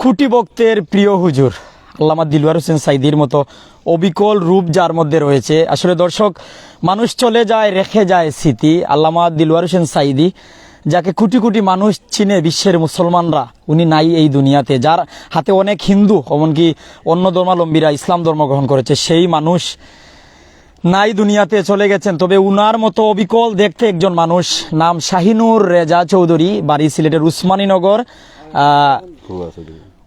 খুঁটি ভক্তের প্রিয় হুজুর আল্লামা দিলওয়ার হোসেন সাইদির মতো অবিকল রূপ যার মধ্যে রয়েছে। আসলে দর্শক, মানুষ চলে যায়, রেখে যায় স্মৃতি। আল্লামা দিলওয়ার হোসেন সাইদি, যাকে কোটি কোটি মানুষ চিনে বিশ্বের মুসলমানরা, উনি নাই এই দুনিয়াতে। যার হাতে অনেক হিন্দু, এমনকি অন্য ধর্মাবলম্বীরা ইসলাম ধর্ম গ্রহণ করেছে, সেই মানুষ নাই দুনিয়াতে, চলে গেছেন। তবে উনার মতো অবিকল দেখতে একজন মানুষ, নাম শাহিনুর রেজা চৌধুরী, বাড়ি সিলেটের উসমানীনগর,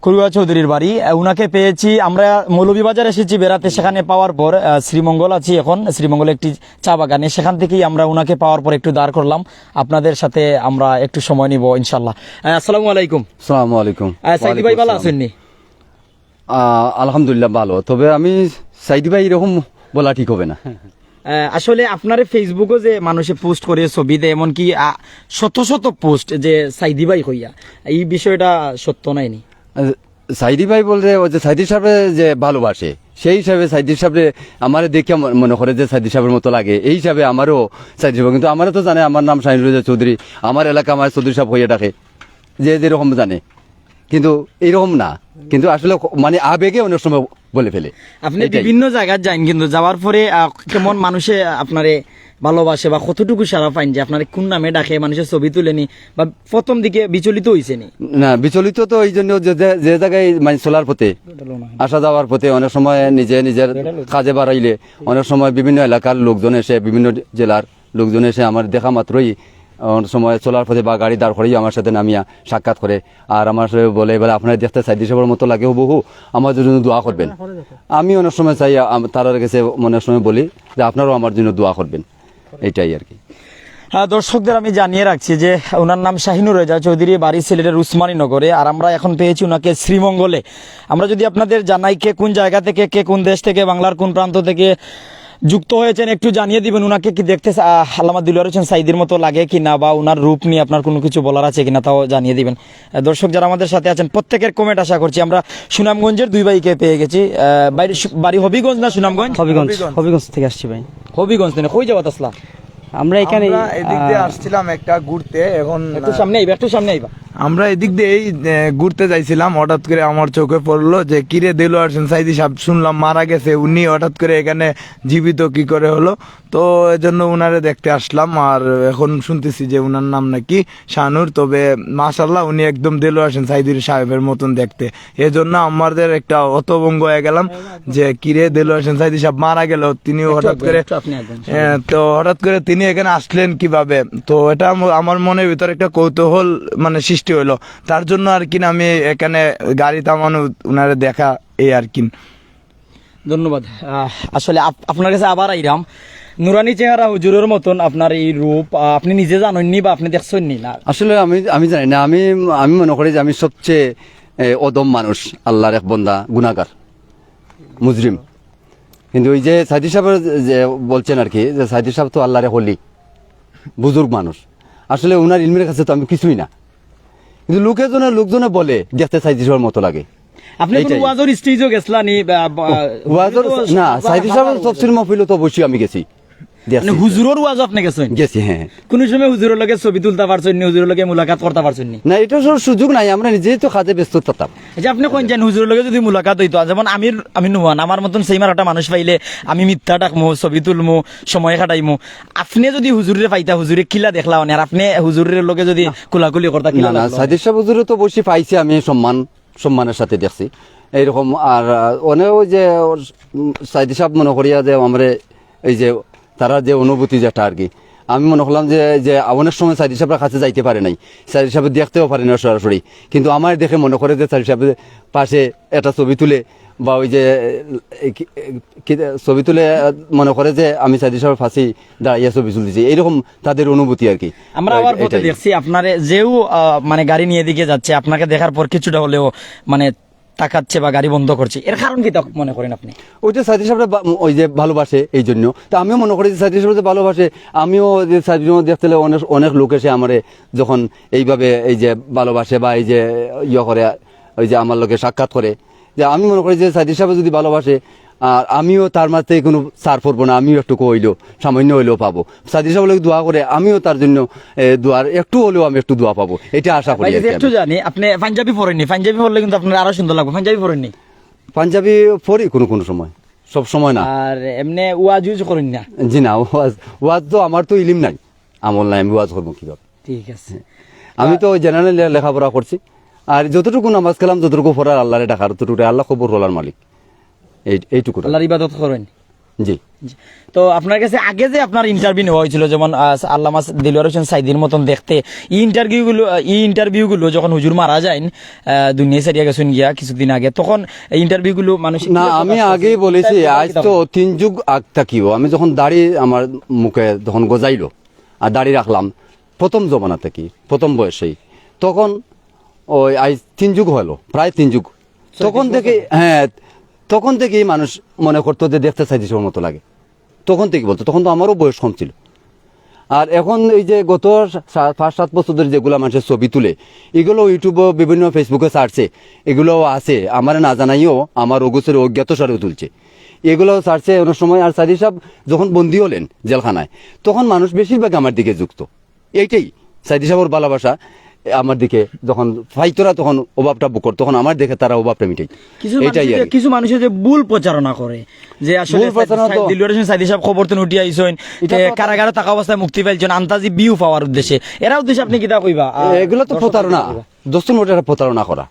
খুরুয়া চৌধুরীর বাড়ি। উনাকে পেয়েছি আমরা মৌলভীবাজার এসেছি বেড়াতে, সেখানে পাওয়ার পর শ্রীমঙ্গল আছি এখন, শ্রীমঙ্গলে একটি চা বাগানে, সেখান থেকেই আমরা উনাকে পাওয়ার পর একটু দাঁড় করলাম। আপনাদের সাথে আমরা একটু সময় নিব ইনশাল্লাহ। আসসালামু আলাইকুম। আসসালামু আলাইকুম। সাইদি ভাই ভালো আছেননি? আলহামদুলিল্লাহ ভালো, তবে আমি সাইদি ভাই এরকম বলা ঠিক হবে না। আসলে আপনার ফেসবুকে যে মানুষে পোস্ট করে ছবি দেয়, এমনকি শত শত পোস্ট যে সাইদি ভাই হইয়া, এই বিষয়টা সত্য নাইনি? সাইদি ভাই বলতে ওই যে সাইদি সাহেব যে ভালোবাসে, সেই হিসাবে সাইদি সাহেব আমার দেখে মনে করে যে সাইদি সাহেবের মতো লাগে, এই হিসাবে আমারও সাইদি সাহেব, কিন্তু আমারও তো জানে আমার নাম শাহিনুর রেজা চৌধুরী, আমার এলাকা আমার চৌধুরী সাহেব হয়ে ডাকে, যে যেরকম জানে, কিন্তু এইরকম না। কিন্তু আসলে মানে আবেগে অনেক সময় বলে ফেলে। আপনি বিভিন্ন জায়গায় যান, কিন্তু যাওয়ার পরে কেমন মানুষে আপনারে ভালোবাসে বা কতটুকু সারা পাইন, যে আপনার কোন নামে ডাকে, মানুষের ছবি তুলেনি, বা প্রথম দিকে বিচলিত হয়েছে নি? না, বিচলিত তো এই জন্য যে জায়গায় মানে চলার পথে, আসা যাওয়ার পথে অনেক সময় নিজের কাজে বাড়াইলে অনেক সময় বিভিন্ন এলাকার লোকজন এসে, বিভিন্ন জেলার লোকজন এসে আমার দেখা মাত্রই অনেক সময় চলার পথে বা গাড়ি দাঁড় করেই আমার সাথে নামিয়া সাক্ষাৎ করে, আর আমার সাথে বলে এবার আপনার দেখতে সাইদি সাহেবের মতো লাগে বহু, আমার জন্য দোয়া করবেন। আমি অনেক সময় চাই, তার কাছে অনেক সময় বলি যে আপনারাও আমার জন্য দোয়া করবেন, এইটাই আর কি। দর্শকদের আমি জানিয়ে রাখছি যে ওনার নাম শাহিনুর রেজা চৌধুরী, বাড়ি সিলেটের উসমানীনগরে, আর আমরা এখন পেয়েছি ওনাকে শ্রীমঙ্গলে। আমরা যদি আপনাদের জানাই কে কোন জায়গা থেকে, কে কোন দেশ থেকে, বাংলার কোন প্রান্ত থেকে যুক্ত হয়েছেন, একটু জানিয়ে দিবেন। উনাকে কি দেখতে আল্লামা দিলওয়ার হোসেন সাইদির মতো লাগে কিনা, বা উনার রূপ নিয়ে আপনার কোনো কিছু বলার আছে কিনা, তাও জানিয়ে দিবেন। দর্শক যারা আমাদের সাথে আছেন প্রত্যেকের কমেন্ট আশা করছি। আমরা সুনামগঞ্জের দুই ভাইকে পেয়ে গেছি। বাড়ি হবিগঞ্জ না সুনামগঞ্জ? হবিগঞ্জ থেকে আসছি ভাই। হবিগঞ্জ থেকে কই যাওয়া আসলা? আমরা এখানে এদিক দিয়ে আসছিলাম একটা ঘুরতে, এখন একটু সামনে আইবা, একটু সামনে আইবা। আমরা এদিক দিয়ে ঘুরতে যাইছিলাম, হঠাৎ করে আমার চোখে পড়লো যে কিরে দিলওয়ার হোসেন সাইদি সাহেব শুনলাম মারা গেছে, উনি হঠাৎ করে এখানে জীবিত কি করে হলো, তো এজন্য উনারে দেখতে আসলাম। আর এখন শুনতেছি যে উনার নাম নাকি শানুর, তবে মাশাল্লাহ উনি একদম দিলওয়ার হোসেন সাইদির সাহেবের মতন দেখতে, এজন্য আমাদের একটা হতভম্ব হয়ে গেলাম যে কিরে দিলওয়ার হোসেন সাইদি সাহেব মারা গেল, তিনি হঠাৎ করে হঠাৎ করে তিনি এখানে আসলেন কিভাবে। তো এটা আমার মনের ভিতরে একটা কৌতূহল মানে সৃষ্টি হইলো, তার জন্য আর কি আমি এখানে গাড়ি থামানো, উনারে দেখা, এই আর কি। ধন্যবাদ। আসলে আপনার কাছে আবার আইরাম, নুরানি চেহারা হুজুরের মতন আপনার এই রূপ আপনি নিজে জানেননি বা আপনি দেখছেননি না? আসলে আমি জানি না, আমি মনে করি যে আমি সবচেয়ে অদম মানুষ, আল্লাহর এক বন্দা, গুনাহগার, মুজরিম। কিন্তু ওই যে সাইদি সাহেব যে বলছেন আর কি, যে সাইদি সাহেব তো আল্লাহরে হলি বুজুর্গ মানুষ, আসলে ওনার ইলমের কাছে তো আমি কিছুই না, কিন্তু লোকজনে বলে দেখতে সাইদি সাহেবের মতো লাগে। আপনি কোন ওয়াজর স্টেজও গেছলা নি? ওয়াজর না, সাইদি সাহেবের তফসির মাহফিল তো অবশ্যই আমি গেছি। মানে হুজুরের ওয়াজ আপনি গেছেন? গেছি, হ্যাঁ। কোন সময় হুজুরের লগে ছবি তুলতে পারছেন নি, হুজুরের লগে মুলাকাত করতে পারছেন নি? না, এটা সুযোগ নাই, আমরা নিজেই তো কাজে ব্যস্ত থাকতাম। যে আপনি কোন জানেন হুজুরের লগে যদি মুলাকাত হইতো, যেমন আমি নুহান, আমার মতন সেইমার একটা মানুষ পাইলে আমি মিথ্যা ডাকমু, ছবি তুলমু, সময় কাটাইমু। আপনি যদি হুজুরের পাইতা, হুজুরে কিলা দেখলা, আর আপনি হুজুরের লগে যদি কুলাকুলি করতা কিলা? না, সাইদি সাহেব হুজুরে তো বসে পাইছি আমি, সম্মানের সাথে দেখছি এইরকম। আর অনেক ওই যে সাইদি সাহেব মনে করিয়া যে আমরা এই যে তারা যে অনুভূতি যেটা আর কি, আমি মনে করলাম যে অনেক সময় সাইদি সাহেবের কাছে যাইতে পারে নাই, সাইদি সাহেব দেখতেও পারে না সরাসরি, কিন্তু আমার দেখে মনে করে যে সাইদি সাহেবের পাশে একটা ছবি তুলে, বা ওই যে ছবি তুলে মনে করে যে আমি সাইদি সাহেবের ফাঁসি দাঁড়িয়ে ছবি তুলতেছি, এইরকম তাদের অনুভূতি আর কি। আমরা আবার পথে দেখছি আপনার যেও মানে গাড়ি নিয়ে দিকে যাচ্ছে, আপনাকে দেখার পর কিছুটা হলেও মানে তাকাচ্ছে বা গাড়ি বন্ধ করছে, এর কারণ কি মনে করেন আপনি? ওইটা সাইদি সাহেব ওই যে ভালোবাসে, এই জন্য তো আমিও মনে করি যে সাইদি সাহেব ভালোবাসে, আমিও যে সাইদি দেখতে অনেক লোক এসে আমারে যখন এইভাবে এই যে ভালোবাসে বা এই যে করে, ওই যে আমার লোকে সাক্ষাৎ করে, যে আমি মনে করি যে সাইদি সাহেব যদি ভালোবাসে, আর আমিও তার মাঝে কোনো সার পড়বো না, আমিও একটু হইলেও সামান্য হইলেও পাবো। সাদি সাহেব দোয়া করে আমিও তার জন্য দোয়ার একটু হলেও আমি একটু দোয়া পাবো, এটা আশা করি ভাই আর কি একটু আমি। জানি আপনি পাঞ্জাবি পড়েননি, পাঞ্জাবি পড়লে কিন্তু আপনার আরো সুন্দর লাগবে। পাঞ্জাবি পড়েননি পাঞ্জাবি পড়ি কোনো সময়, সব সময় না। আর এমনি ওয়াজ ইউজ করেন না? জি না, ওয়াজ তো আমার তো ইলিম নাই, আমল নাই, আমি ওয়াজ করবো কিভাবে? ঠিক আছে। আমি তো জেনারেল লেখাপড়া করছি, আর যতটুকু নামাজ কালাম যতটুকু পড়ার আল্লাহরে ডাকার ততটুকু আল্লাহ খবর হলার মালিক, এইটুকু। আল্লাহর ইবাদত করেন। জি। তো আপনার কাছে আগে যে আপনার ইন্টারভিউ নেওয়া হয়েছিল, যেমন আল্লামা দিলওয়ার হোসেন সাইদির মতন দেখতে, এই ইন্টারভিউগুলো যখন হুজুর মারা যায়, দুনিয়া সারিয়া গেছেন গিয়া কিছুদিন আগে, তখন ইন্টারভিউগুলো মানুষ না, আমি আগেই বলেছি আজ তো 3 যুগ আগ থাকিও, আমি যখন দাড়ি আমার মুখে যখন গজাইলো আর দাড়ি রাখলাম প্রথম জমানা থেকে, প্রথম বয়সেই, তখন ওই আজ 3 যুগ হলো, প্রায় 3 যুগ। তখন থেকে তখন থেকেই মানুষ মনে করতো যে দেখতে সাইদিস মতো লাগে, তখন থেকে বলতো। তখন তো আমারও বয়স কম ছিল। আর এখন এই যে গত 5-7 বছর ধরে যেগুলো মানুষের ছবি তুলে, এগুলো ইউটিউবে বিভিন্ন ফেসবুকে ছাড়ছে, এগুলো আছে আমার না জানাইও, আমার অগুসের অজ্ঞাত সারেও তুলছে, এগুলো ছাড়ছে অনেক সময়। আর সাইদি সাহেব যখন বন্দী হলেন জেলখানায়, তখন মানুষ বেশিরভাগ আমার দিকে যুক্ত, এইটাই সাইদি সাহেবের ভালোবাসা আমার দিকে যখন ফাইতরা তখন অভাবটা বুকর, তখন আমার দেখে তারা অভাবটা মিটাই, এটাই আর কি। কিছু মানুষের যে ভুল প্রচারণা করে যে আসলে ভুল প্রচারণা তো- দিলওয়ার হোসেন সাইদি সাহেব খবর তো উঠি আইছেন, কারাগারে থাকা অবস্থায় মুক্তি পাইছেন আন্তাজি বিউ পাওয়ার উদ্দেশ্যে, এরা উদ্দেশ্যে আপনি কিতা কইবা? এগুলো তো প্রতারণা, দোস্তুর মোটে প্রতারণা করা,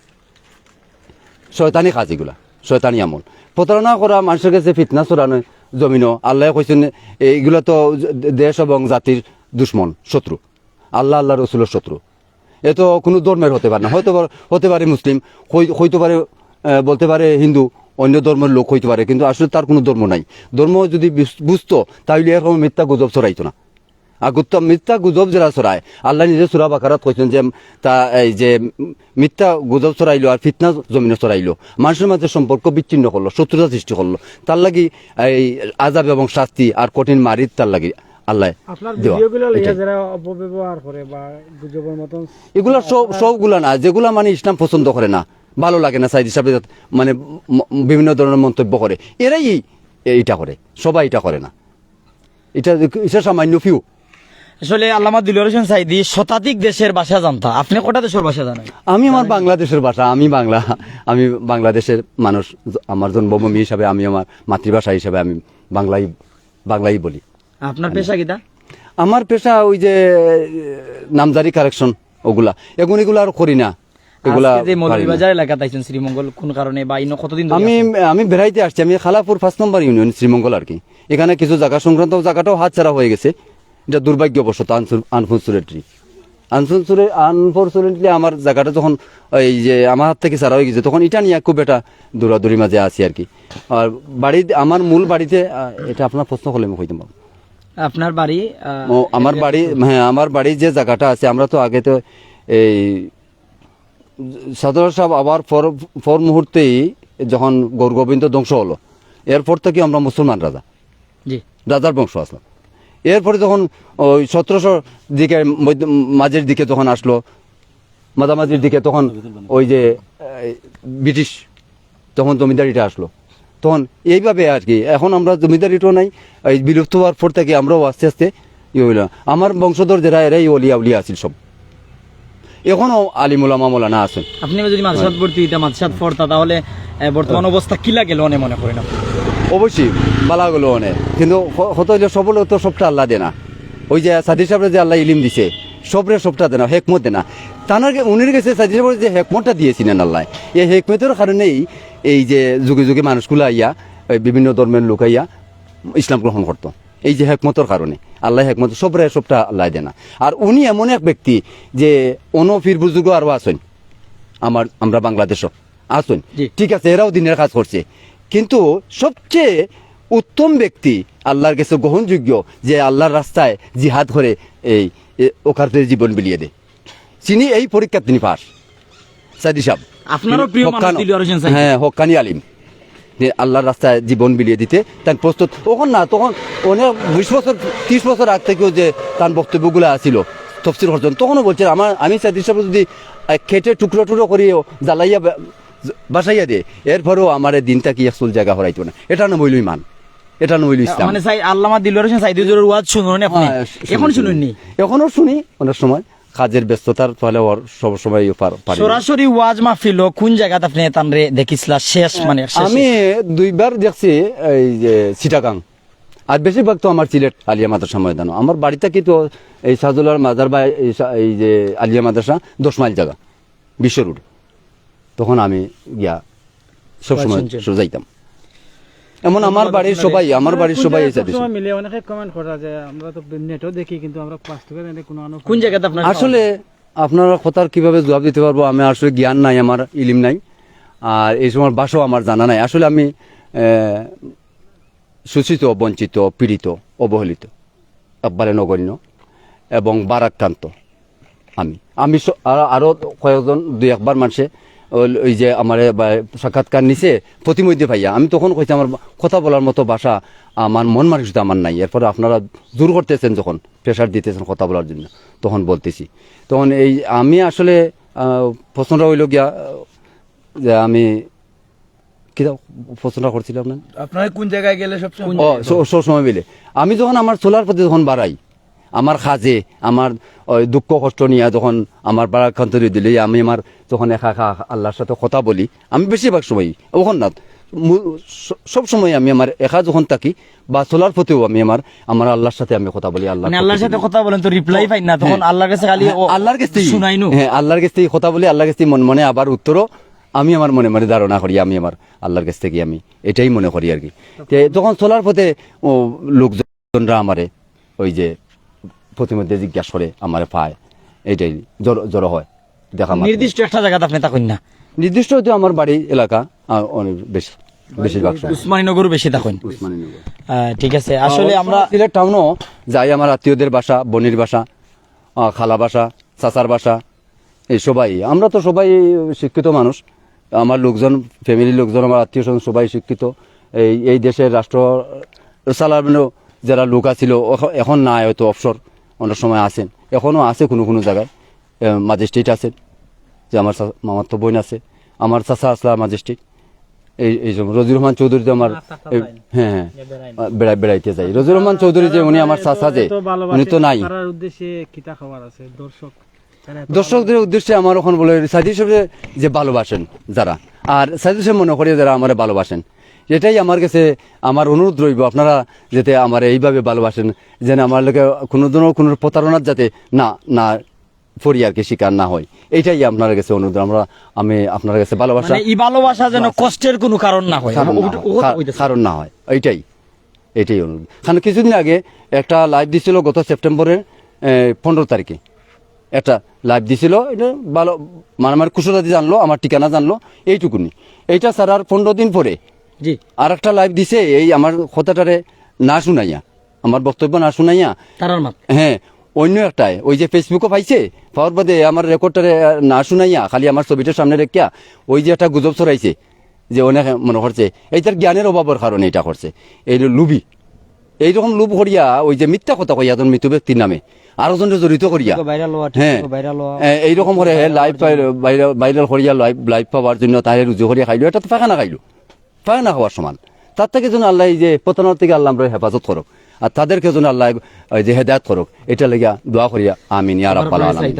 শয়তানি কাজ, এগুলা শয়তানি আমল। প্রতারণা করা, মানুষের কাছে ফিতনা ছড়ানো জমিনও। আল্লাহ কইছেন এইগুলো তো দেশ এবং জাতির দুশ্মন, শত্রু, আল্লাহ রসুলের শত্রু। এ তো কোনো ধর্মের হতে পারে না, হতে পারে মুসলিম, হইতে পারে, বলতে পারে হিন্দু, অন্য ধর্মের লোক হইতে পারে, কিন্তু আসলে তার কোনো ধর্ম নাই। ধর্ম যদি বুঝতো তাহলে এরকম মিথ্যা গুজব ছড়াইতো না। আর মিথ্যা গুজব যারা ছড়ায়, আল্লাহ নিজে সূরা বাকারাত কইছেন যে এই যে মিথ্যা গুজব ছড়াইলো আর ফিতনা জমিনে ছড়াইলো, মানুষের মাঝে সম্পর্ক বিচ্ছিন্ন করলো, শত্রুতা সৃষ্টি করলো, তার লাগি এই আযাব এবং শাস্তি আর কঠিন মারিত তার লাগি আল্লাহ দেওয়া। এগুলো সবগুলা না, যেগুলা মানে ইসলাম পছন্দ করে না, ভালো লাগে না, সাইদ হিসাবে মানে বিভিন্ন ধরনের মন্তব্য করে, এরাই এইটা করে, সবাই এটা করে না, এটা সামান্য ফিউ। আসলে আল্লামা দিলওয়ার হোসেন সাইদি শতাধিক দেশের ভাষা জানতা, আপনি কটা দেশের ভাষা জানেন? আমি আমার বাংলাদেশের ভাষা, আমি বাংলাদেশের মানুষ, আমার জন্মভূমি হিসাবে, আমি আমার মাতৃভাষা হিসাবে আমি বাংলাই বলি। আপনার পেশা কিটা? আমার পেশা ওই যে নামজারি কারেকশন, ওগুলা এগুলা আর করি না, এগুলা আজকে যে মৌলভীবাজার এলাকা তাইছেন শ্রীমঙ্গল, কোন কারণে বা ইনো কতদিন ধরে আমি বেড়াইতে আসছি, আমি খালাপুর 5 নম্বর ইউনিয়ন শ্রীমঙ্গল আর কি। এখানে কিছু জায়গা সংক্রান্ত জায়গাটাও হাত ছাড়া হয়ে গেছে, এটা দুর্ভাগ্যবশত, আনফরচুনেটলি আমার জায়গাটা যখন এই যে আমার হাত থেকে ছাড়া হয়ে গেছে, তখন এটা নিয়ে খুব একটা দৌড়াদৌড়ির মাঝে আছি আর কি। আর আমার মূল বাড়িতে, এটা আপনার প্রশ্ন করলে আমি কইতে পারবো। আপনার বাড়ি? আমার বাড়ি, হ্যাঁ, আমার বাড়ি যে জায়গাটা আছে, আমরা তো আগে তো এই সাদর সাহেব আবার পর মুহূর্তেই যখন গৌরগোবিন্দ ধ্বংস হলো, এরপর থেকে আমরা মুসলমান রাজার বংশ আসলাম। এরপরে যখন ওই 1700 দিকে মাঝের দিকে যখন আসলো, মাঝামাঝির দিকে, তখন ওই যে ব্রিটিশ তখন জমিদারিটা আসলো, তখন এইভাবে আর কি। এখন আমরা জমিদারিটাও নাই, এই বিলুপ্ত হওয়ার পর থেকে আমরাও আস্তে আস্তে হইল। আমার বংশধর যারা এরাই উলিয়া আছিল সব, এখনো আলিমুলা মামলানা আছেন। আপনি যদি মাদ্রাসাত ভর্তি হইতা, মাদ্রাসাত পড়তা, তাহলে বর্তমান অবস্থা কি লাগে মনে মনে করেন? অবশ্যই বালা গেলো অনেক, কিন্তু হতে হইলে সবলে তো সবটা আল্লাহ দে না। ওই যে সাদি সাহেবের যে আল্লাহ ইলিম দিছে, সবটা দে না, হেকমত দে না। উনির কাছে সাদি সাহেবের যে হেকমতটা দিয়েছিলেন আল্লাহ, এই হেকমতের কারণেই এই যে যুগে যুগে মানুষগুলো আইয়া, বিভিন্ন ধর্মের লোক আইয়া ইসলাম গ্রহণ করতো, এই যে হেকমতের কারণে। আল্লাহ হেকমত সবটা আল্লাহ দে না। আর উনি এমন এক ব্যক্তি যে পীর বুজুর্গ আরও আছেন, আমরা বাংলাদেশও আছেন, ঠিক আছে, এরাও দিনের কাজ করছে, কিন্তু সবচেয়ে উত্তম ব্যক্তি আল্লাহর কাছে গ্রহণযোগ্য, যে আল্লাহর রাস্তায় জিহাদ করে এই ওকারদের জীবন বিলিয়ে দেয়, তিনি এই পরীক্ষা তিনি পাস। সাইদি সাহেব আপনারও প্রিয় মানুষ দিলওয়ার হোসেন সাইদি। হ্যাঁ, হক্কানি আলিম, যে আল্লাহর রাস্তায় জীবন বিলিয়ে দিতে তার প্রস্তুত। তখন না, তখন অনেক 20 বছর 30 বছর আগ থেকেও যে তার বক্তব্যগুলো আসছিল তফসির করছেন, তখনও বলছেন আমি সাইদি সাহেব যদি খেটে টুকরো করিয়ে জ্বালাইয়া বাসাইয়া দে এরপরেও আমার দিনটা কি আসল জায়গা হরাইতো না, এটা না বইল ইমান, এটা না বইল ইসলাম। মানে আল্লামা দিলওয়ার হোসেন সাইদি হুজুরের ওয়াজ শুনুন আপনি, এখন শুনুননি? এখনো শুনি অনেক সময়, কাজের ব্যস্ততার ফলে ওর সব সময় পারি। সরাসরি ওয়াজ মাহফিল কোন জায়গাতে আপনি তানরে দেখিছিলা শেষ, মানে আমি 2বার দেখছি এই যে চিটাগাং, আর বেশিরভাগ তো আমার সিলেট আলিয়া মাদ্রাসা ময়দান। আমার বাড়িতে কিন্তু এই সাজুলার মাজার বা এই যে আলিয়া মাদ্রাসা 10 মাইল জায়গা, বিশ্ব রোড। তখন আমি গিয়া সবসময় যাইতাম। এমন আমার বাড়ির সবাই মিলে অনেকে কমেন্ট করা যে আমরা তো নেটও দেখি কিন্তু আমরা বাস্তবে কোনো কোন জায়গাতে আপনার আসলে আপনারা কথার কিভাবে জবাব দিতে পারবো, আমি আসলে জ্ঞান নাই, আমার ইলিম নাই, আর এই সময় ভাষাও আমার জানা নাই। আসলে আমি শোষিত, বঞ্চিত, পীড়িত, অবহেলিত, একবারে নগণ্য এবং বারাক্রান্ত। আমি আরো কয়েকজন 2-1বার মানুষে ওই যে আমার সাক্ষাৎকার নিচে প্রতিমধ্যে ভাইয়া, আমি তখন কইছি আমার কথা বলার মতো ভাষা, আমার মন মানসিকতা আমার নাই। এরপরে আপনারা জোর করতেছেন, যখন প্রেশার দিতেছেন কথা বলার জন্য, তখন বলতেছি। তখন এই আমি আসলে প্রশ্নটা হইল গিয়া যে আমি কি প্রশ্নটা করছিলাম না, আপনার কোন জায়গায় গেলে সবসময় সব সময় মিলে আমি যখন আমার চলার প্রতি যখন বাড়াই, আমার কাজে আমার ওই দুঃখ কষ্ট নিয়ে যখন আমার বারাকান্তরি দিলে, আমি আমার যখন একা একা আল্লাহর সাথে কথা বলি, আমি বেশিরভাগ সময় ওখান না সব সময় আমি আমার একা যখন থাকি বা চলার প্রতিও আমি আমার আল্লাহর সাথে আমি কথা বলি। আল্লাহর সাথে কথা বলেন তো রিপ্লাই পাই না, তখন আল্লাহর কাছে খালি আল্লাহর কাছে শুনাইনু। হ্যাঁ, আল্লাহর কাছ থেকে কথা বলি, আল্লাহর কাছ থেকে মনে আবার উত্তরও আমি আমার মনে ধারণা করি, আমি আমার আল্লাহর কাছ থেকে আমি এটাই মনে করি আর কি। তখন চলার পথে লোকজনরা আমারে ওই যে প্রতিমধ্যে জিজ্ঞাসা করে, আমারে পায়, এইটাই জড়ো হয় দেখা। নির্দিষ্ট একটা জায়গাতে আপনি থাকুন না? নির্দিষ্ট হয়তো আমার বাড়ি এলাকা অনেক বেশিরভাগ উসমানীনগর বেশি থাকুন। উসমানীনগর ঠিক আছে। আসলে আমরা সিলেট টাউনও যাই, আমার আত্মীয়দের বাসা, বোনের বাসা, খালা বাসা, চাচার বাসা, এই সবাই, আমরা তো সবাই শিক্ষিত মানুষ। আমার লোকজন, ফ্যামিলির লোকজন, আমার আত্মীয় স্বজন সবাই শিক্ষিত। এই দেশের রাষ্ট্র চালানো যারা লোক আছিল, এখন নাই, হয়তো অবসর অনেক সময় আছেন, এখনও আছে কোনো জায়গায় ম্যাজিস্ট্রেট আছেন, যে আমার মামার তো বোন আছে, আমার চাচা আসলা ম্যাজিস্ট্রেট, এই রজির রহমান চৌধুরী যে আমার, হ্যাঁ বেড়াইতে যাই, রজির রহমান চৌধুরী যে উনি আমার চাচা, যে উনি তো নাই। দর্শকদের উদ্দেশ্যে আমার এখন বলে সাইদি সাহেব যে ভালোবাসেন যারা, আর সাইদি সাহেব মনে করি যারা আমার ভালোবাসেন, এটাই আমার কাছে আমার অনুরোধ রইব, আপনারা যাতে আমার এইভাবে ভালোবাসেন, যেন আমার লোকে কোনো প্রতারণার যাতে না পড়ি আর কি, শিকার না হয়, এইটাই আপনার কাছে অনুরোধ। আমি আপনার কাছে ভালোবাসা, এই ভালোবাসা যেন কষ্টের কোনো কারণ না হয়, কারণ না হয়, এইটাই অনুরোধ। কারণ কিছুদিন আগে একটা লাইভ দিছিল, গত সেপ্টেম্বরের 15 তারিখে একটা লাইভ দিছিল, এটা ভালো মানে আমার কুশলাদি জানলো, আমার ঠিকানা জানলো, এইটুকুনি। এইটা স্যার আর 15 দিন পরে জি আর একটা লাইভ দিছে, এই আমার কথাটারে না শুনাইয়া, আমার বক্তব্য না শুনাইয়া, হ্যাঁ অন্য একটাই ওই যে ফেসবুকও পাইছে, পাওয়ার বাদে আমার রেকর্ডটারে না শুনাইয়া খালি আমার ছবিটার সামনে রেখিয়া ওই যে একটা গুজব ছড়াইছে, যে অনেক মনে করছে এইটার জ্ঞানের অভাবের কারণে এটা করছে, এই লুবি, এইরকম লোভ করিয়া ওই যে মিথ্যা কথা কইয়া একজন মৃত ব্যক্তির নামে আরো জনকে জড়িত করিয়া, হ্যাঁ এইরকম করে লাইভ ভাইরাল করিয়া লাইভ পাওয়ার জন্য তাই রুজু করিয়া খাইলো, এটা তো পায়খানা খাওয়ার সমান। তার থেকে যেন আল্লাহ এই যে প্রতারণার থেকে আল্লাহ আমরা হেফাজত করুক, আর তাদেরকে যেন আল্লাহ যে হেদায়ত করুক, এটা লেগিয়া দোয়া করিয়া আমিন ইয়া রাব্বাল আলামিন।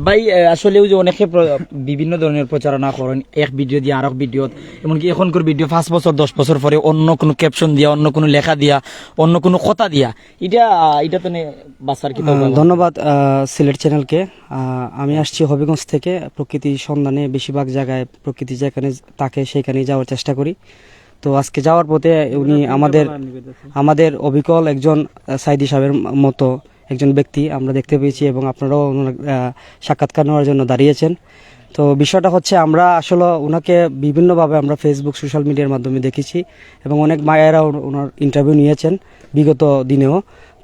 ভাই আসলে যে অনেকে বিভিন্ন ধরনের প্রচারণা করেন, এক ভিডিও দিয়ে আরেক ভিডিও, এমনকি এখনকার ভিডিও 5 বছর 10 বছর পরে অন্য কোনো ক্যাপশন দিয়া, অন্য কোনো লেখা দিয়া, অন্য কোনো কথা দিয়া, এটা তো বাসার কি? ধন্যবাদ সিলেট চ্যানেলকে। আমি আসছি হবিগঞ্জ থেকে, প্রকৃতির সন্ধানে বেশিরভাগ জায়গায় প্রকৃতি যেখানে থাকে সেখানেই যাওয়ার চেষ্টা করি। তো আজকে যাওয়ার পথে উনি আমাদের অবিকল একজন সাইদি সাহেবের মতো একজন ব্যক্তি আমরা দেখতে পেয়েছি, এবং আপনারাও সাক্ষাৎকার নেওয়ার জন্য দাঁড়িয়েছেন। তো বিষয়টা হচ্ছে, আমরা আসলে ওনাকে বিভিন্নভাবে আমরা ফেসবুক সোশ্যাল মিডিয়ার মাধ্যমে দেখেছি, এবং অনেক মায়েরা ওনার ইন্টারভিউ নিয়েছেন বিগত দিনেও,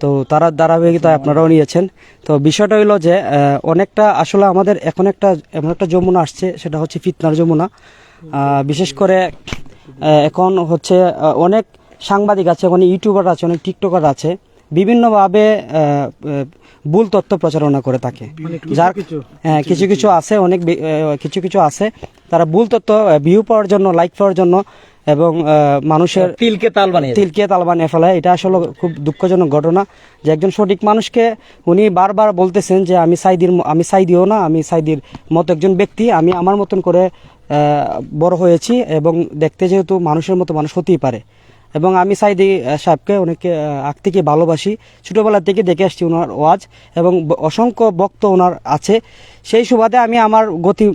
তো তারা ধারাবাহিকতায় আপনারাও নিয়েছেন। তো বিষয়টা হইলো যে অনেকটা আসলে আমাদের এখন এমন একটা যমুনা আসছে, সেটা হচ্ছে ফিতনার যমুনা। বিশেষ করে এখন হচ্ছে অনেক সাংবাদিক আছে, অনেক ইউটিউবার আছে, অনেক টিকটকার আছে, বিভিন্নভাবে ভুল তথ্য প্রচারণা করে থাকে। যার হ্যাঁ কিছু কিছু আছে, অনেক কিছু কিছু আছে তারা ভুল তথ্য ভিউ পাওয়ার জন্য, লাইক পাওয়ার জন্য এবং মানুষের তিলকে তাল বানিয়ে তিলকে তাল বানিয়ে ফেলে। এটা আসলে খুব দুঃখজনক ঘটনা যে একজন সঠিক মানুষকে উনি বারবার বলতেছেন যে আমি সাইদিও না, আমি সাইদির মতো একজন ব্যক্তি, আমি আমার মতন করে বড় হয়েছি এবং দেখতে যেহেতু মানুষের মতো মানুষ হতেই পারে। এবং আমি সাইদি সাহেবকে অনেক আগ থেকে ভালোবাসি, ছোটোবেলা থেকে দেখে আসছি ওনার ওয়াজ এবং অসংখ্য বক্ত ওনার আছে। সেই সুবাদে আমি আমার গতি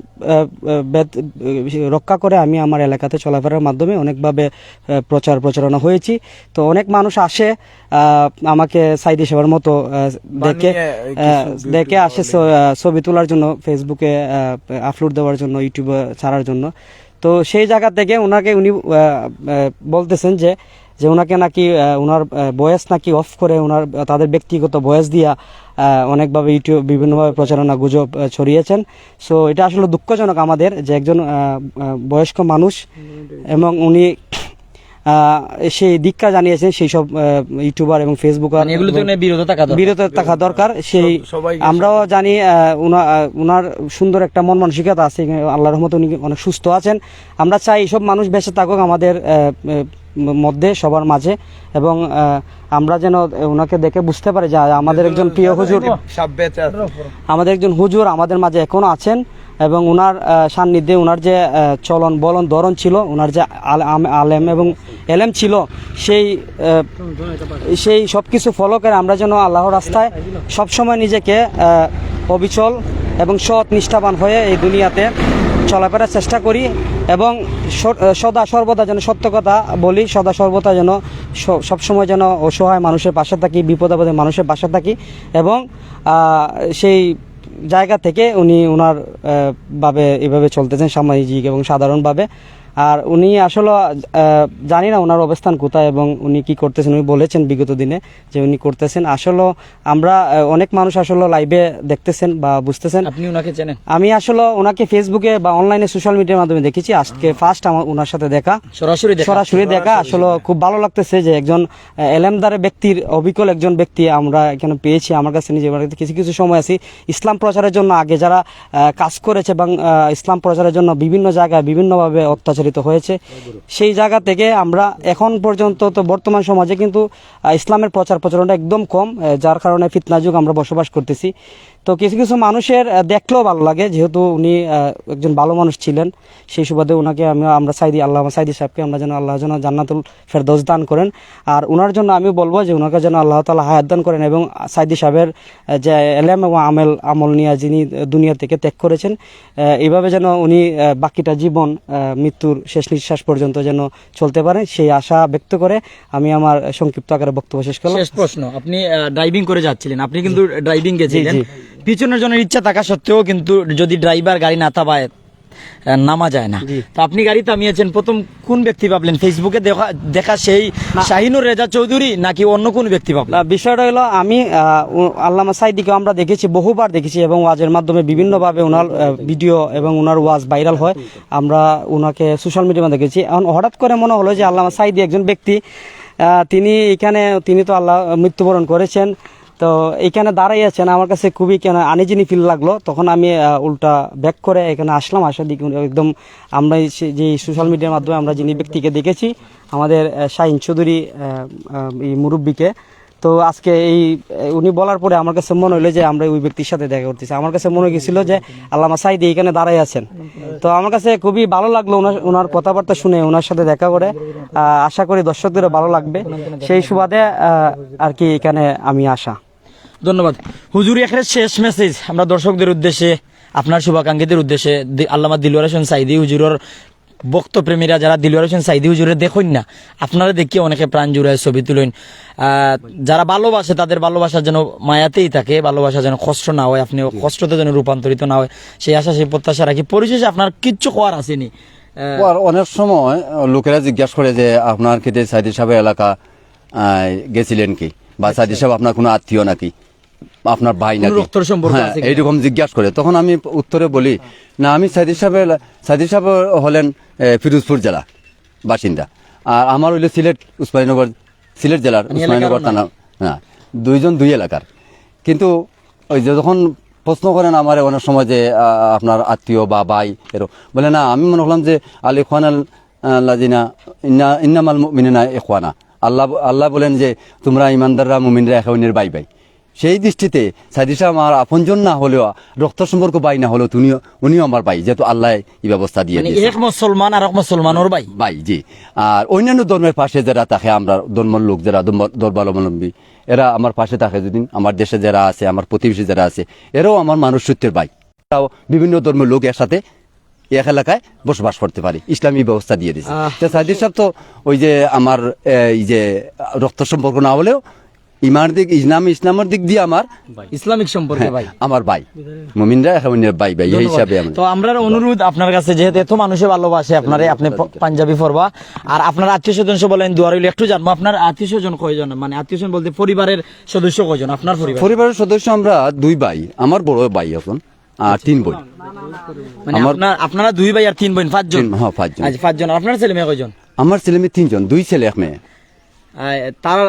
রক্ষা করে আমি আমার এলাকাতে চলাফেরার মাধ্যমে অনেকভাবে প্রচারণা হয়েছি। তো অনেক মানুষ আসে আমাকে সাইদি সাহেবের মতো দেখে আসে ছবি তোলার জন্য, ফেসবুকে আপলোড দেওয়ার জন্য, ইউটিউবে ছাড়ার জন্য। তো সেই জায়গা থেকে উনি বলতেছেন যে ওনাকে নাকি ওনার ভয়েস নাকি অফ করে তাদের ব্যক্তিগত ভয়েস দিয়া অনেকভাবে ইউটিউব বিভিন্নভাবে প্রচারণা গুজব ছড়িয়েছেন। সো এটা আসলে দুঃখজনক আমাদের যে একজন বয়স্ক মানুষ এবং উনি সেই দীক্ষা জানিয়েছেন সেই সব ইউটিউবার এবং ফেসবুকার, এগুলো থেকে বিরত থাকা দরকার। সেই আমরাও জানি উনার সুন্দর একটা মন মানসিকতা আছে, আল্লাহর রহমতে উনি অনেক সুস্থ আছেন। আমরা চাই এইসব মানুষ বেঁচে থাকুক আমাদের মধ্যে, সবার মাঝে, এবং আমরা যেন ওনাকে দেখে বুঝতে পারি যে আমাদের একজন প্রিয় হুজুর, আমাদের একজন হুজুর আমাদের মাঝে এখনো আছেন এবং ওনার সান্নিধ্যে ওনার যে চলন বলন ধরন ছিল, ওনার যে আলেম এবং এলেম ছিল, সেই সব কিছু ফলো করে আমরা যেন আল্লাহর রাস্তায় সবসময় নিজেকে অবিচল এবং সৎ নিষ্ঠাবান হয়ে এই দুনিয়াতে চলাফেরার চেষ্টা করি এবং সদা সর্বদা যেন সত্য কথা বলি, সদা সর্বদা যেন সবসময় যেন অসহায় মানুষের পাশে থাকি, বিপদাপদে মানুষের পাশে থাকি। এবং সেই জায়গা থেকে উনি ওনার এভাবে চলতেছেন সামাজিক এবং সাধারণভাবে। আর উনি আসলে জানি না ওনার অবস্থান কোথায় এবং উনি কি করতেছেন। উনি বলেছেন বিগত দিনে যে উনি করতেছেন। আসলে আমরা অনেক মানুষ আসলে লাইভে দেখতেছেন বা বুঝতেছেন। আপনি ওনাকে চেনেন? আমি আসলে ওনাকে ফেসবুকে বা অনলাইনে সোশ্যাল মিডিয়ার মাধ্যমে দেখেছি, আজকে ফার্স্ট আমার ওনার সাথে দেখা, সরাসরি দেখা। আসলে খুব ভালো লাগতেছে যে একজন এলেমদার ব্যক্তির, অবিকল একজন ব্যক্তি আমরা এখানে পেয়েছি। আমার কাছে নিজে কিছু কিছু সময় আছি ইসলাম প্রচারের জন্য আগে যারা কাজ করেছে এবং ইসলাম প্রচারের জন্য বিভিন্ন জায়গায় বিভিন্নভাবে অত্যাচারিত হয়েছে, সেই জায়গা থেকে আমরা এখন পর্যন্ত তো বর্তমান সমাজে কিন্তু ইসলামের প্রচারণা একদম কম, যার কারণে ফিতনা যুগ আমরা বসবাস করতেছি। তো কিছু কিছু মানুষের দেখলেও ভালো লাগে, যেহেতু উনি একজন ভালো মানুষ ছিলেন, সেই সুবাদে ওনাকে আমরা আল্লামা সাইদি সাহেবকে আমরা যেন আল্লাহ যেন জান্নাতুল ফেরদৌস দান করেন। আর ওনার জন্য আমি বলবো যে ওনাকে যেন আল্লাহ তাআলা হায়াত দান করেন এবং সাইদি সাহেবের যে এলেম এবং আমল নিয়ে যিনি দুনিয়া থেকে ত্যাগ করেছেন, এইভাবে যেন উনি বাকিটা জীবন মৃত্যুর শেষ নিঃশ্বাস পর্যন্ত যেন চলতে পারে, সেই আশা ব্যক্ত করে আমি আমার সংক্ষিপ্ত আকারে বক্তব্য শেষ করলাম। শেষ প্রশ্ন, আপনি ড্রাইভিং করে যাচ্ছিলেন, আপনি কিন্তু ড্রাইভিং গেছিলেন, পিছনের জনের ইচ্ছা থাকা সত্ত্বেও কিন্তু যদি ড্রাইভার গাড়ি না থামায় নামা যায় না, তো আপনি গাড়ি থামিয়েছেন, প্রথম কোন ব্যক্তি ভাবলেন? ফেসবুকে দেখা সেই শাহিনুর রেজা চৌধুরী নাকি অন্য কোন ব্যক্তি ভাবলেন? বিষয়টা হলো আমি আল্লামা সাইদিকে আমরা দেখেছি, বহুবার দেখেছি এবং ওয়াজের মাধ্যমে বিভিন্নভাবে ওনার ভিডিও এবং ওনার ওয়াজ ভাইরাল হয়, আমরা ওনাকে সোশ্যাল মিডিয়ায় দেখেছি। এখন হঠাৎ করে মনে হলো যে আল্লামা সাইদি একজন ব্যক্তি, তিনি তো আল্লাহ মৃত্যুবরণ করেছেন, তো এখানে দাঁড়াই আছেন, আমার কাছে খুবই আনইজিনি ফিল লাগলো। তখন আমি উল্টা ব্যাক করে এখানে আসলাম, আসার দিকে একদম আমরা যে সোশ্যাল মিডিয়ার মাধ্যমে আমরা যিনি ব্যক্তিকে দেখেছি, আমাদের শাহিন চৌধুরী এই মুরব্বীকে, তো আজকে উনি বলার পরে আমার কাছে মনে হলো যে আমরা ওই ব্যক্তির সাথে দেখা করতেছি। আমার কাছে মনে হয়েছিল যে আল্লামা সাইদি এখানে দাঁড়াই আছেন, তো আমার কাছে খুবই ভালো লাগলো ওনার কথাবার্তা শুনে, ওনার সাথে দেখা করে। আশা করি দর্শকদেরও ভালো লাগবে, সেই সুবাদে আর কি এখানে আমি আসা। ধন্যবাদ হুজুর। এখানে শেষ মেসেজ আমরা দর্শকদের উদ্দেশ্যে, আপনার শুভাকাঙ্ক্ষীদের উদ্দেশ্যে, আল্লামা দিলওয়ার হোসেন সাইদি হুজুরের ভক্তপ্রেমীরা যারা দিলওয়ার হোসেন সাইদি হুজুরের দেখুন না, আপনারা দেখিয়ে অনেকে প্রাণ জুড়ে ছবি তুলেন, যারা ভালোবাসে তাদের ভালোবাসার যেন মায়াতেই থাকে, ভালোবাসা যেন কষ্ট না হয়, আপনি কষ্টতে যেন রূপান্তরিত না হয়, সেই আশা সেই প্রত্যাশা রাখি। পরিশেষে আপনার কিচ্ছু করার আসেনি? অনেক সময় লোকেরা জিজ্ঞাসা করে যে আপনার ক্ষেত্রে সাইদি সাহেবের এলাকা গেছিলেন কি, বা সাইদি সাহেব আপনার কোনো আত্মীয় নাকি, আপনার ভাই নাকি, এইরকম জিজ্ঞাসা করে। তখন আমি উত্তরে বলি না, আমি সাইদি সাহেব হলেন ফিরোজপুর জেলা বাসিন্দা, আর আমার হইল সিলেট জেলার উসমানীনগর থানা, দুইজন দুই এলাকার। কিন্তু ওই যে যখন প্রশ্ন করেন আমার অনেক সময় যে আপনার আত্মীয় বা ভাই এরকম বলে না, আমি মনে করলাম যে আল ইখওয়ান আল্লাযিনা ইন্নামাল মুমিনুনা ইখওয়ানা, আল্লাহ বলেন যে তোমরা ইমানদাররা মুমিনরা একে অন্যের ভাই ভাই। সেই দৃষ্টিতে সাইদি সাহেব আমার আপনজন না হলেও, রক্ত সম্পর্ক ভাই না হলেও উনিও আমার ভাই, যেহেতু আল্লাহ এই ব্যবস্থা দিয়ে মানে দিয়েছে। এক মুসলমান আর এক মুসলমানের ভাই। ভাই জি। আর অন্যান্য ধর্মের পাশে যারা থাকে, আমরা ধর্মের লোক যারা ধর্মাবলম্বী, এরা আমার পাশে থাকে, যদি আমার দেশে যারা আছে, আমার প্রতিবেশী যারা আছে, এরাও আমার মানুষ সত্যের ভাই। তাও বিভিন্ন ধর্মের লোক একসাথে এক এলাকায় বসবাস করতে পারি, ইসলামী ব্যবস্থা দিয়ে দিয়েছে। তো সাইদি সাহেব তো ওই যে আমার এই যে রক্ত সম্পর্ক না হলেও ইসলামের দিক দিয়ে আমার ইসলামিক সম্পর্কে ভাই, আমার ভাই, মুমিনরা একে অন্যের ভাই ভাই, এই হিসাবে আমরা। তো আমরা অনুরোধ আপনার কাছে, যেহেতু এত মানুষে ভালোবাসে আপনারে, আপনি পাঞ্জাবি পরবা, আর আপনার আত্মীয় স্বজন বলেন দোয়া রইল, একটু জানবো আপনার আত্মীয় স্বজন কয়জন, মানে আত্মীয় স্বজন বলতে পরিবারের সদস্য কয়জন আপনার পরিবারের সদস্য আমরা 2 ভাই, আমার বড় ভাই এখন, আর 3 বোন। মানে আপনারা 2 ভাই আর 3 বোন, 5 জন। হ্যাঁ 5 জন। আচ্ছা 5 জন। আপনার ছেলে মেয়ে কয়জন? আমার ছেলে মেয়ে 3 জন, 2 ছেলে 1 মেয়ে। তার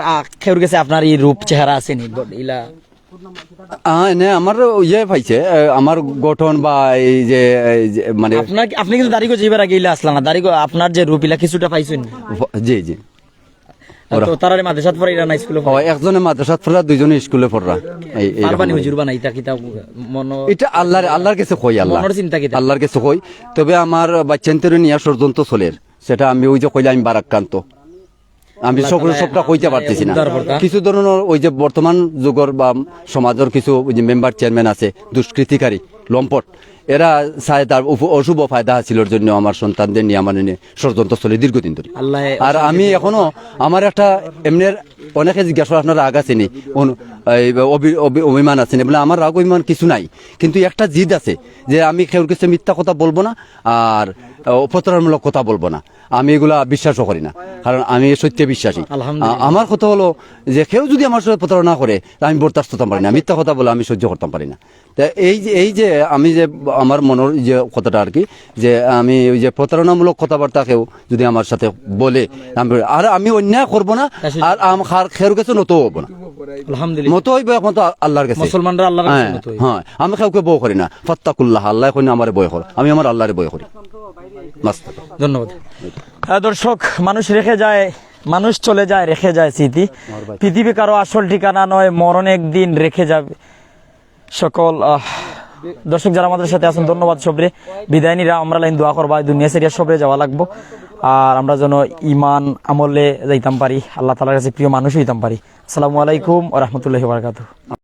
খেউর গেছে আপনার এই রূপ চেহারা আছে নি ইলা? এনে আমার ইয়ে পাইছে, আমার গঠন বা এই যে মানে আপনি কিন্তু দাড়ি গজিবার আগে ইলা আসলা না, দাড়ি আপনার যে রূপ ইলা কিছুটা পাইছেন? জি জি। তো তারারে মাদ্রাসাত পড়া ইরা না স্কুলে পড়া? একজনে মাদ্রাসাত পড়া, 2 জনে স্কুলে পড়া। এই পারবানি হুজুর বানাই তা কিতা মন, এটা আল্লাহর কাছে কই, মনের চিন্তা কিতা আল্লাহর কাছে কই। তবে আমার বাচ্চান্তরে নিয়ে ষড়যন্ত্র চলের, সেটা আমি ওই যে কইলাম আমি বারাক্রান্ত, আমি সবটা কইতে পারতেছি না। কিছু ধরনের ওই যে বর্তমান যুগের বা সমাজের কিছু মেম্বার চেয়ারম্যান আছে, দুষ্কৃতিকারী লম্পট, এরা চায় তার অশুভ ফায়দা হাসিলের জন্য আমার সন্তানদের নিয়ে আমার নিয়ে ষড়যন্ত্র চলে দীর্ঘদিন ধরে। আর আমি এখনো আমার একটা এমনি, অনেকে জিজ্ঞাসা আপনার রাগ আছেনি, অভিমান আছেনি, বলে আমার রাগ অভিমান কিছু নাই, কিন্তু একটা জিদ আছে যে আমি কেউ কিছু মিথ্যা কথা বলবো না আর অপতরণমূলক কথা বলবো না। আমি এগুলা বিশ্বাসও করি না, কারণ আমি সত্যি বিশ্বাসী। আমার কথা হলো যে কেউ যদি আমার সাথে প্রতারণা করে, আমি বরদাস্ত করতে পারি না, মিথ্যা কথা বলে আমি সহ্য করতে পারি না। তা এই যে আমি যে আমার মনের যে কথাটা আর কি, যে আমি ওই যে প্রতারণামূলক কথাবার্তা কেউ যদি আমার সাথে বলে, আর আমি অন্যায় করবো না, আর আমার খের কাছে নত হবো না, আলহামদুলিল্লাহ মতো হইব এখন তো আল্লাহর কাছে, মুসলমানরা আল্লাহর কাছে মত হইব। হ্যাঁ, আমি কাউকে বয় করি না, ফাত্তাকুল্লাহ, আল্লাহ এখন আমার বয় কর, আমি আমার আল্লাহরে বয় করি। ধন্যবাদ। দর্শক, মানুষ রেখে যায়, মানুষ চলে যায়, রেখে যায় স্মৃতি। পৃথিবী কারো আসল ঠিকানা নয়, মরণ একদিন রেখে যাবে। সকল দর্শক যারা আমাদের সাথে আছেন, ধন্যবাদ সবরে। বিদায় নিরা আমরা লাইন দোয়া করবা, দুনিয়া সেরিয়া সবরে যাওয়া লাগবো, আর আমরা যেন ইমান আমলে যাইতাম পারি, আল্লাহ তাআলার কাছে প্রিয় মানুষ হইতাম পারি। আসসালামু আলাইকুম ওয়া রাহমাতুল্লাহি ওয়া বারাকাতুহু।